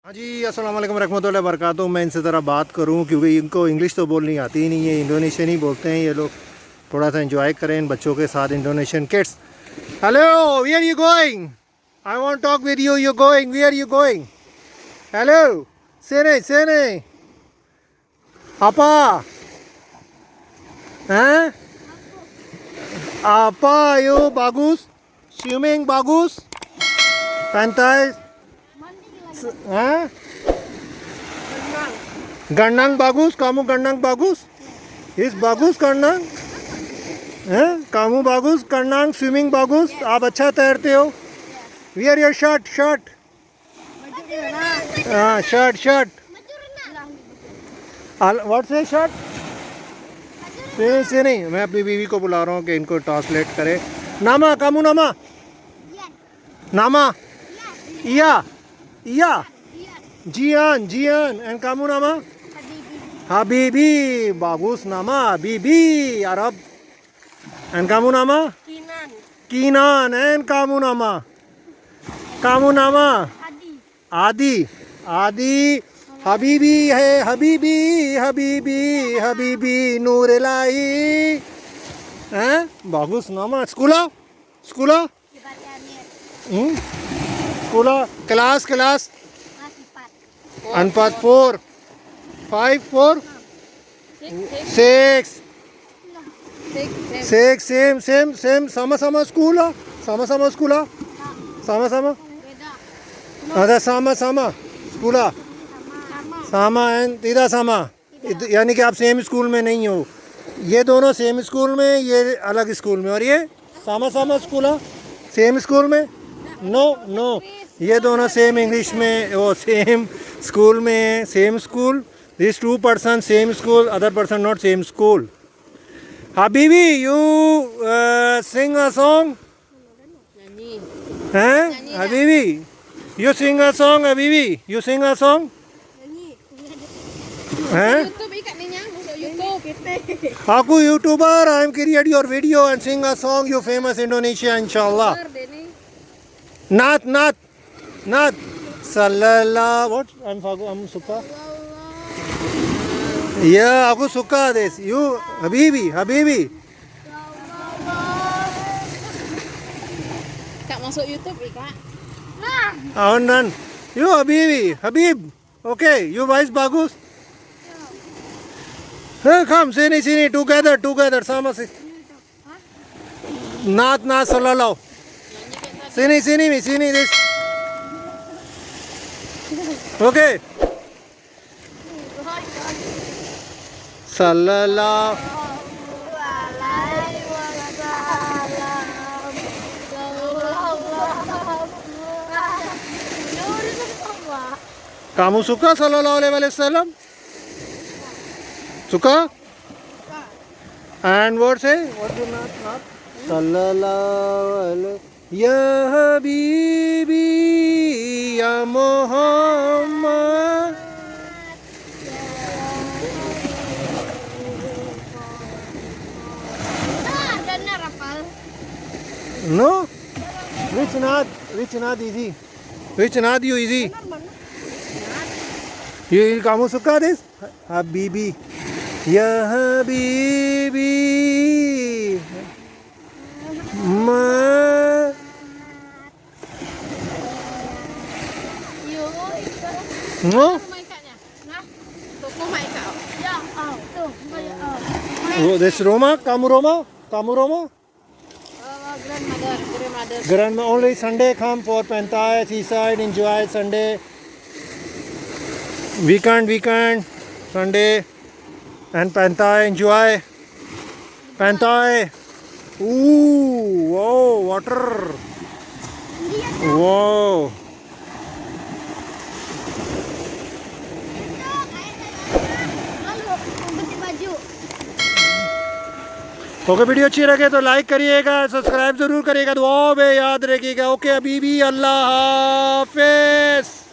हाँ जी, अस्सलाम वालेकुम रहमतुल्लाहि व बरकातुहू। मैं इनसे ज़रा बात करूँ क्योंकि इनको इंग्लिश तो बोलनी आती ही नहीं है, इंडोनेशियन ही बोलते हैं ये लोग। थोड़ा सा एंजॉय करें इन बच्चों के साथ, Indonesian kids. Hello, where you going? I want talk with you. You going, where you going? Hello, से आपा हैं? आपा यू bagus, swimming bagus, pantai Gandang bagus, kamu gandang bagus? Is bagus gandang? Kamu bagus gandang, swimming bagus? आप अच्छा तैरते हो? Wear your shirt. हाँ, shirt. What say shirt? से नहीं, मैं अपनी बीवी को बुला रहा हूँ कि इनको ट्रांसलेट करे। नामा, kamu nama? Nama? Iya. Jian. And kamu nama? Habibi. Bagus nama. Habibi. Arab. And kamu nama? Kinan. And kamu nama? Adi. Habibi hai. Habibi. Noor Ilahi. Bagus nama. Skula? Skula? Class? Unpad 4. 5, 4? 6. Same. Sama skula? Sama skula? Sama? Ada sama. Skula? Sama and tidak sama. यानी कि आप same school में नहीं हो। ये दोनों same school में, ये अलग स्कूल में, और ये sama स्कूल है सेम स्कूल में। नो ये दोनों सेम इंग्लिश में, वो सेम स्कूल में, same school. This 2 person same school, other person not same school. Habibi, you sing a song? Habibi, you sing a song? Habibi, you sing a song? Aku YouTuber, I am create your video and sing a song, you famous Indonesia, inshallah. Not. Sallallahu. What? I'm suka. Yeah, aku suka this. You, Habibi. Kak masuk YouTube Kak. None. You Habib. Okay, you voice bagus. Hey, come, sini, together, sama sih. Not, sallallahu. Sini, this. Okay. Sallallahu. Kamu suka sallallahu alaihi wasallam? Suka? And what say? What do not? Sallallahu alaihi. Ya Habibi, Ya Muhammad. No? Which not easy? Which not you easy? You kamu suka this? Habibi. Ya Habibi. No? Oh, this Roma? Kamu Roma? Grandma. Only Sunday come for Pantai, seaside, enjoy Sunday. Weekend, Sunday. And Pantai, enjoy. Pantai. Ooh, wow, water. Wow. Okay, video अच्छी लगे तो like करिएगा, subscribe ज़रूर करिएगा, दुआ में याद रखिएगा। ओके, अभी भी अल्लाह हाफ़िज़।